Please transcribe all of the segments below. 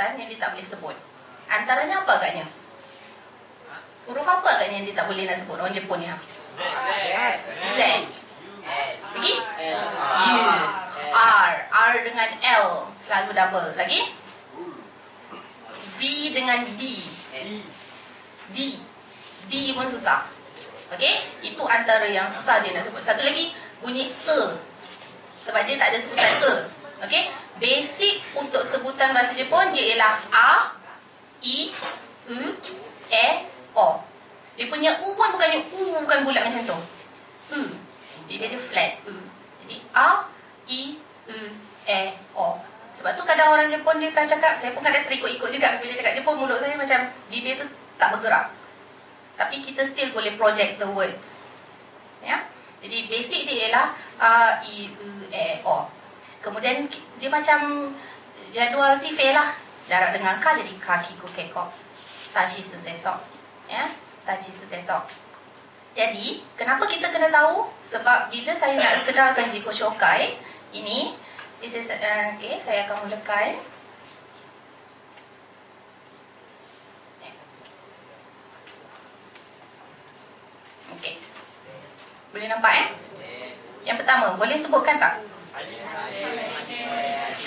sebutan yang dia tak boleh sebut. Antaranya apa agaknya? Huruf apa agaknya yang dia tak boleh nak sebut orang Jepun ni? Z. Lagi? U. R. R dengan L selalu double. Lagi? V dengan D. D. D pun susah. Okey? Itu antara yang susah dia nak sebut. Satu lagi bunyi E. Sebab dia tak ada sebutan E. Okey? Basic untuk sebutan bahasa Jepun dia ialah A, I, U, E, O. Dia punya U pun bukannya U, bukan bulat macam tu. U. Dia flat. U. Jadi A, I, U, E, O. Sebab tu kadang orang Jepun dia akan cakap, saya pun kadang terikut-ikut juga. Bila cakap Jepun, mulut saya macam bibir tu tak bergerak. Tapi kita still boleh project the words. Ya. Jadi basic dia ialah A, I, U, E, O. Kemudian dia macam jadual sifir lah. Jarak dengan ka jadi kaki ku kekok. Sashi su sesok. Ya. Tachi tu tetok. Jadi, kenapa kita kena tahu? Sebab bila saya nak kenalkan Jiko Shokai ini, this is, okay, saya akan mulakan. Okey. Boleh nampak Yang pertama, boleh sebutkan tak?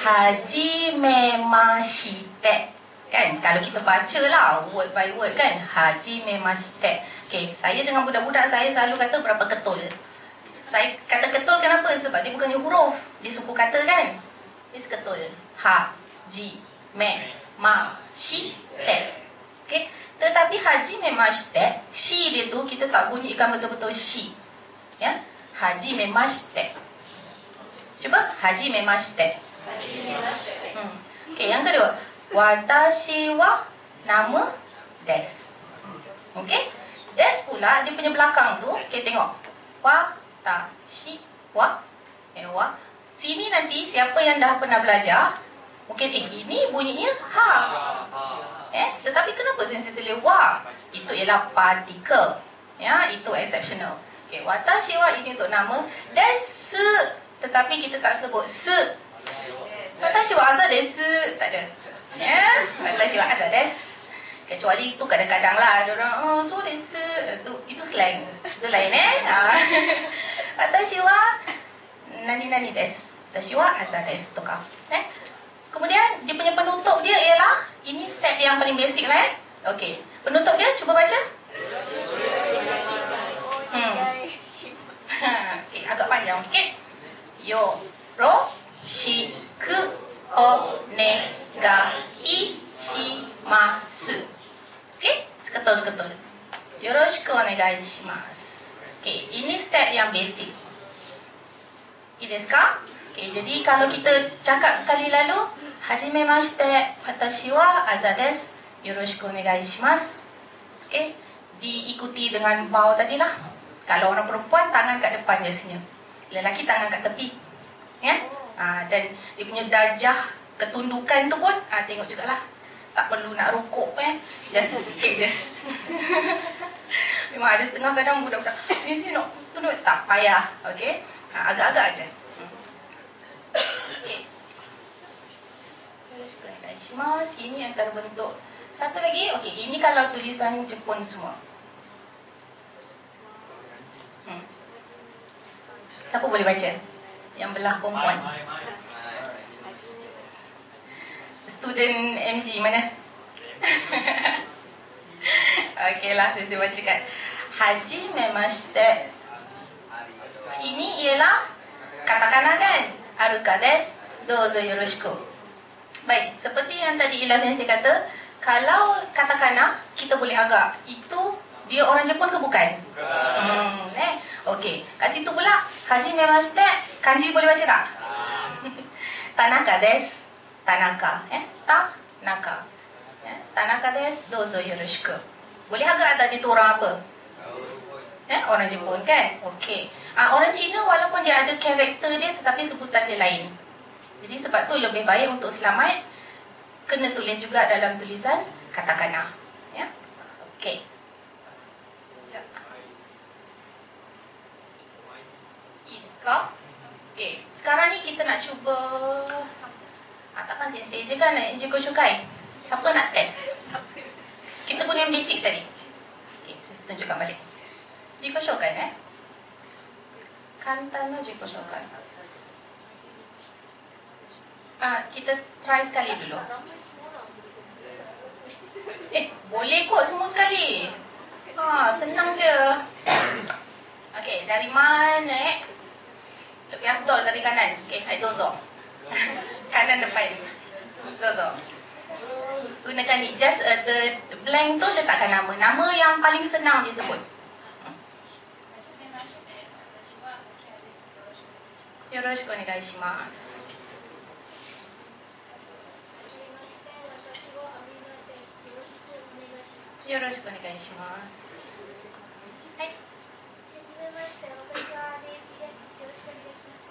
Hajimemashite. Kan? Kalau kita baca lah word by word kan. Hajimemashite. Okey, saya dengan budak-budak saya selalu kata berapa ketul. Saya kata ketul kenapa? Sebab dia bukannya huruf. Dia suku kata kan. Dia ketul. Hajimemashite. Okey. Tetapi hajimemashite, shi dia tu kita tak bunyikan betul-betul shi. Ya. Hajimemashite. Cuba hajimemashite. Okey, yang kedua. Watashi wa nama desu. Okey? Desu pula dia punya belakang tu, okey tengok. Watashi wa wa. Sini nanti siapa yang dah pernah belajar, mungkin ini bunyinya ha. Tetapi kenapa saya tulis wa? Itu ialah partikel. Ya, itu exceptional. Okey, watashi wa ini untuk nama, desu tetapi kita tak sebut se. Watashi wa aza desu, tak ada. Ya, watashi wa aza desu. Kecuali itu kadang-kadang lah ada orang, so desu, itu slang. Itu lain watashi wa nani desu. Watashi wa aza desu toka. Kemudian dia punya penutup dia ialah, ini step yang paling basic lah Okey, penutup dia cuba baca. Okey, agak panjang sikit. Yo ro shi ku o ne ga i shimasu. Okey, seketul-seketul. Yoroshiku onegai shimasu. Okey, ini step yang basic. Ini desu ka? Okey, jadi kalau kita cakap sekali lalu, hajimemashite, watashi wa aza desu. Yoroshiku onegai shimasu. Okey, diikuti dengan bow tadilah. Kalau orang perempuan, tangan kat depan biasanya. Lelaki tangan kat tepi. Ya? Dan dia punya darjah ketundukan tu pun, tengok jugalah. Tak perlu nak rukuk just sikit je. Memang ada setengah kadang budak-budak, sini nak tunduk, tak payah. Okey? Agak-agak je. Okey. Ini antara bentuk. Satu lagi, okey, ini kalau tulisan Jepun semua. Siapa boleh baca? Yang belah perempuan. Student MG mana? Okeylah, saya bacakan. Hajimemashite. Ini ialah katakana kan? Aruka desu. Dozo yoroshiku. Baik, seperti yang tadi Ila Sensei kata, kalau katakana kita boleh agak, itu dia orang Jepun ke bukan? Okey, kat situ pula hajimemashite, kanji boleh baca tak? Tanaka desu. Tanaka, Tanaka. Tanaka desu, dozo yoroshiku. Boleh agak tak dia tu orang apa? Orang Jepun kan? Okey. Orang Cina walaupun dia ada karakter dia, tetapi sebutan dia lain. Jadi sebab tu lebih baik untuk selamat kena tulis juga dalam tulisan katakana. Ya. Okey. Okey, sekarang ni kita nak cuba takkan sensei je kan nak Jiko Shokai. Siapa nak test? Kita guna yang basic tadi. Okay, saya tunjukkan balik. Jiko shokai Kanta no jiko shokai. Kita try sekali dulu. Boleh kok semua sekali. Senang je. Okey, dari mana Lebih afdol dari kanan. Okey, hai dozo. Kanan depan. Dozo. Gunakan ni. Just the blank tu letakkan nama. Nama yang paling senang disebut. Yoroshiku onegai shimasu. Yoroshiku onegai shimasu. Hai.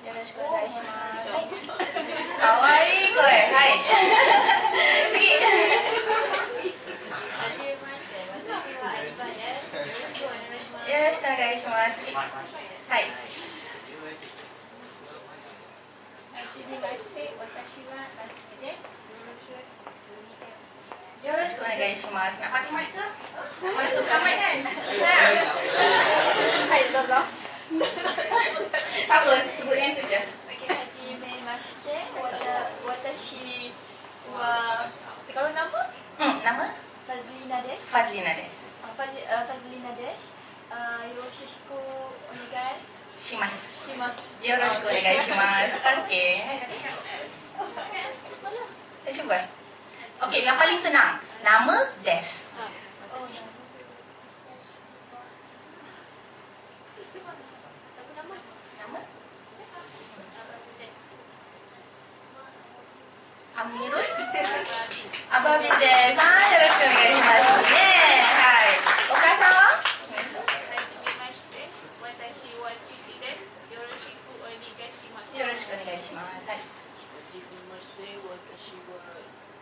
よろしくお願いします。はい。かわいい声。はい。次。はじめまして。私はアリバです。よろしくお願いします。よろしくお願いします。はい。はじめまして。私はナスミです。よろしくお願いします。Nak pakai mic ke? Masukkan mic kan? Hai, dozo. Apa? Sebut yang tu je. Okey, hajimemashite. Watashi wa... Kalau nama? Nama? Fazlina desu. Fazlina desu. Fazlina desu. Yoroshiku onegai shimasu. Yoroshiku onegai shimasu. Okey. Saya cuba. Okey, yang paling senang. Nama desu. Amirul Ababi desu. よろしくお願いしますね。はい。Okasan wa? はじめまして。私はシキです。よろしくお願いします。よろしくお願いします。はい。はじめまして。私はで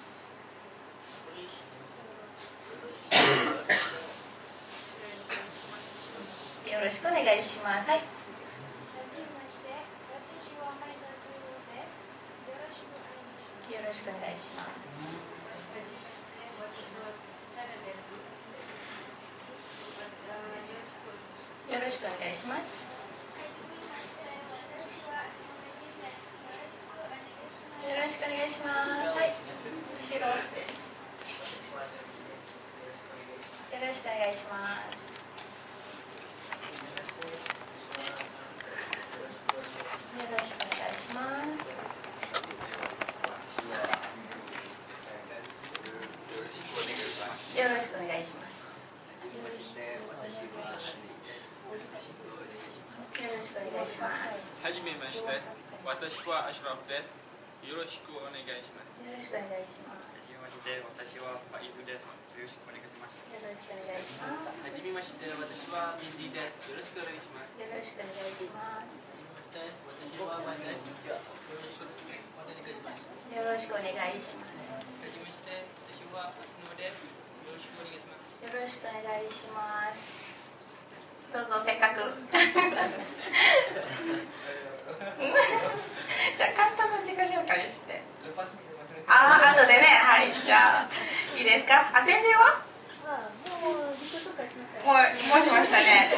す。よろしくお願いします。はい。よろしくお願いします。よろしくお願いします。よろしくお願いします。はい。後ろをして。よろしくお願いします。よろしくお願いします。よろしくお願いします。はじめまして。私はアシュラフです。よろしくお願いします。よろしくお願いします。はじめまして。私はファイズです。よろしくお願いします。よろしくお願いします。はじめまして。私はミンディです。よろしくお願いします。よろしくお願いします。私はマイです。よろしくお願いします。よろしくお願いします。はじめまして。私はアスノです。よろしくお願いします。よろしくお願いします。どうぞ、せっかく。じゃあ簡単な自己紹介をして。後でね。はい。じゃあいいですか。宣伝は？もう自己紹介しました。もうしましたね。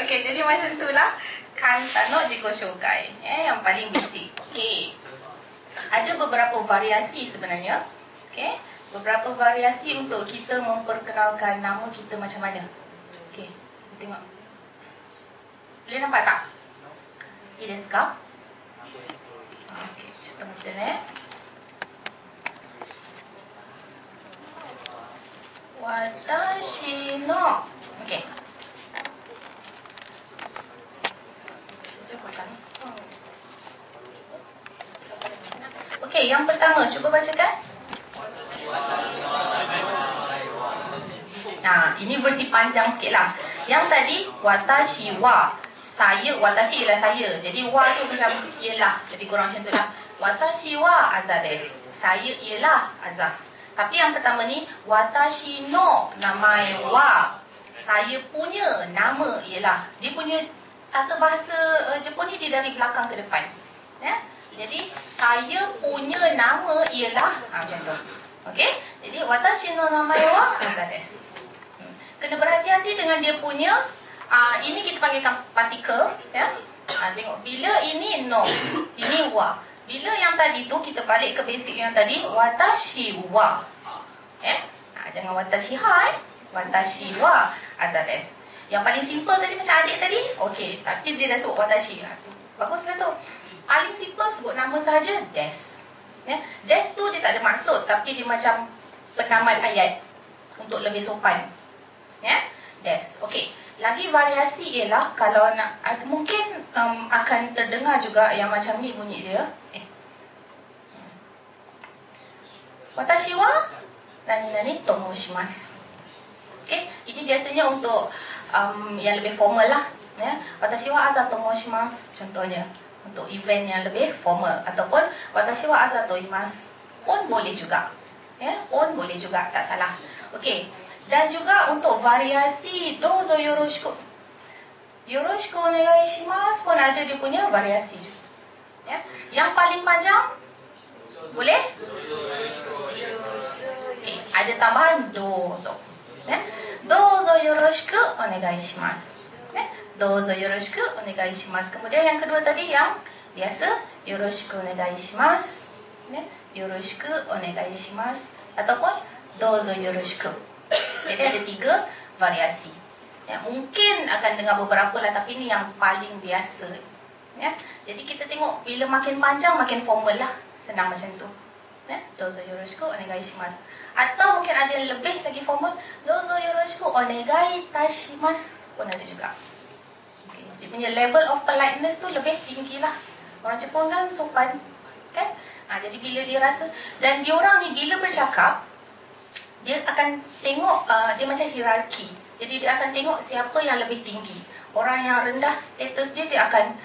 Oke, jadi macam itulah Kanta no jiko shokai. Yang paling basic. Oke. Ada beberapa variasi sebenarnya. Oke. Beberapa variasi untuk kita memperkenalkan nama kita macam mana. Oke. Tengok. Boleh nampak tak? Ii desu ka? Oke, ちょっと待ってね。私の Oke. Oke, yang pertama cuba bacakan. Nah, ini versi panjang sikit lah. Yang tadi watashi wa, saya, watashi ialah saya. Jadi wa tu macam ialah. Jadi kurang macam tu lah. Watashi wa Azah desu. Saya ialah Azah. Tapi yang pertama ni watashi no namae wa. Saya punya nama ialah. Dia punya tata bahasa Jepun ni dia dari belakang ke depan. Ya? Jadi saya punya nama ialah macam tu. Okey? Jadi watashi no namae wa asa desu. Kena berhati-hati dengan dia punya ini kita panggilkan partikel, ya. Tengok bila ini no, ini wa. Bila yang tadi tu kita balik ke basic yang tadi, watashi wa. Jangan watashi ha, watashi wa asa desu. Yang paling simple tadi macam adik tadi, okey, tapi dia dah sebut watashi. Baguslah tu. Paling simple sebut nama sahaja desu. Ya, desu tu dia tak ada maksud, tapi dia macam penamat ayat untuk lebih sopan. Ya, desu. Okey. Lagi variasi ialah kalau nak mungkin akan terdengar juga yang macam ni bunyi dia. Watashi wa nani tomoshimasu. Okey, ini biasanya untuk yang lebih formal lah. Ya, watashi wa aza tomoshimasu contohnya. Untuk event yang lebih formal ataupun watashi wa aza to imasu pun boleh juga. Ya, pun boleh juga, tak salah. Okey. Dan juga untuk variasi dozo yoroshiku. Yoroshiku onegai shimasu pun ada dia punya variasi juga. Ya. Yang paling panjang boleh? Okay. Ada tambahan dozo. Ya. Dozo yoroshiku onegai shimasu. Dozo yoroshiku onegai shimasu. Kemudian yang kedua tadi yang biasa, yoroshiku onegai shimasu. Yoroshiku onegai shimasu ataupun dozo yoroshiku. Jadi ada 3 variasi. Ya, mungkin akan dengar beberapa lah, tapi ini yang paling biasa. Ya, jadi kita tengok bila makin panjang makin formal lah, senang macam tu. Ya, dozo yoroshiku onegai shimasu. Atau mungkin ada yang lebih lagi formal, dozo yoroshiku onegai itashimasu pun ada juga. Dia punya level of politeness tu lebih tinggi lah. Orang Jepun kan sopan, kan? Jadi bila dia rasa, dan dia orang ni bila bercakap, dia akan tengok, dia macam hierarki. Jadi dia akan tengok siapa yang lebih tinggi. Orang yang rendah status dia, dia akan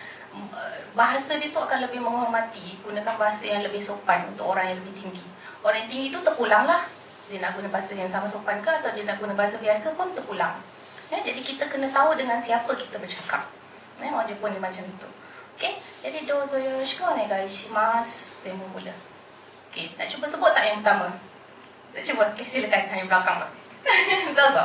bahasa dia tu akan lebih menghormati, gunakan bahasa yang lebih sopan untuk orang yang lebih tinggi. Orang yang tinggi tu terpulang lah. Dia nak guna bahasa yang sama sopan ke, atau dia nak guna bahasa biasa pun terpulang. Ya, jadi kita kena tahu dengan siapa kita bercakap. Orang Jepun dia macam tu. Okey, jadi dozo yoroshiku onegai shimasu. Dia mula. Okey, nak cuba sebut tak yang pertama? Nak cuba? Okey, silakan yang belakang. Dozo.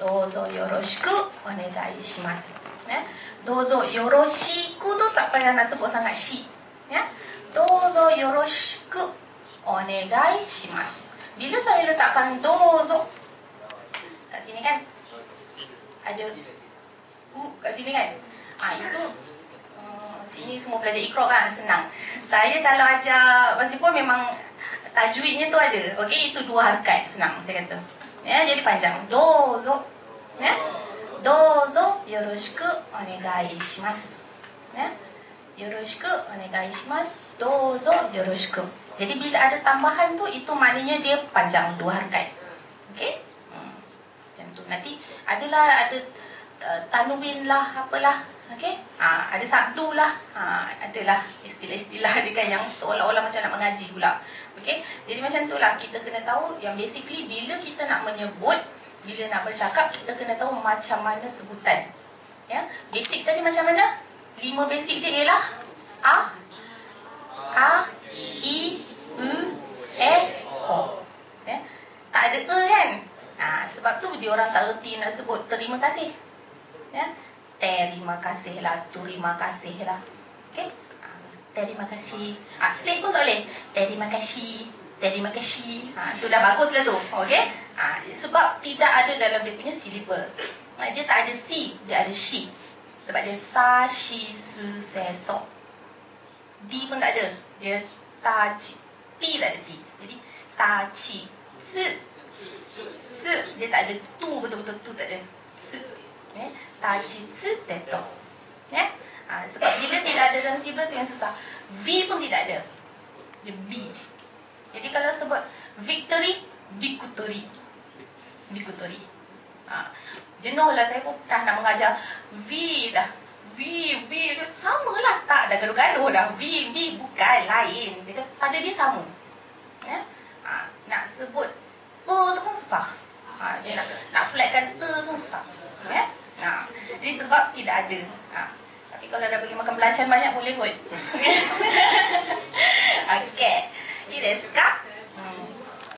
Dozo yoroshiku onegai shimasu. Ya. Dozo yoroshiku tu tak payah nak sebut sangat shi. Ya. Dozo yoroshiku onegai shimasu. Bila saya letakkan dozo kat sini kan, ada kat sini kan, itu sini semua belajar Iqra kan, senang. Saya kalau ajar bahasa Jepun memang tajwidnya tu ada. Okey, itu 2 harakat, senang saya kata. Ya, jadi panjang. Dozo. Ya. Dozo yoroshiku onegai shimasu. Ya. Yoroshiku onegai shimasu. Dozo yoroshiku. Jadi bila ada tambahan tu, itu maknanya dia panjang 2 harakat. Okey? Macam tu. Nanti adalah ada tanwin lah, apalah. Okey? Ada sabdu lah. Adalah istilah-istilah dia kan yang seolah-olah macam nak mengaji pula. Okey? Jadi macam tu lah, kita kena tahu yang basically bila kita nak menyebut, bila nak bercakap, kita kena tahu macam mana sebutan. Ya? Basic tadi macam mana? 5 basic dia ialah A, I, U, E, O. Ya? Tak ada E kan? Sebab tu dia orang tak reti nak sebut terima kasih. Ya? Terima kasih lah, terima kasih lah. Okey? Terima kasih. Slip pun tak boleh. Terima kasih. Terima kasih. Itu dah bagus lah tu. Okey? Sebab tidak ada dalam dia punya syllable. Dia tak ada si, dia ada shi. Sebab dia sa, shi, su, se, so. Di pun tak ada. Dia ta, ci. Ti tak ada ti. Jadi ta, ci, su. Su. Dia tak ada tu, betul-betul tu tak ada. Su. Ta, ci, su, teto. Ya? Sebab bila tidak ada dalam syllable tu yang susah. V pun tidak ada. Dia B. Jadi kalau sebut victory, bikutori. Bikutori. Jenuh lah, saya pun dah nak mengajar V dah. V sama lah. Tak, dah gaduh-gaduh dah. V bukan, lain. Dia kata, pada dia sama. Ya? Nak sebut E tu pun susah. Dia nak flatkan E tu susah. Ya? Jadi sebab tidak ada. Tapi kalau dah pergi makan belacan banyak boleh kot. Okey. Ini desu ka?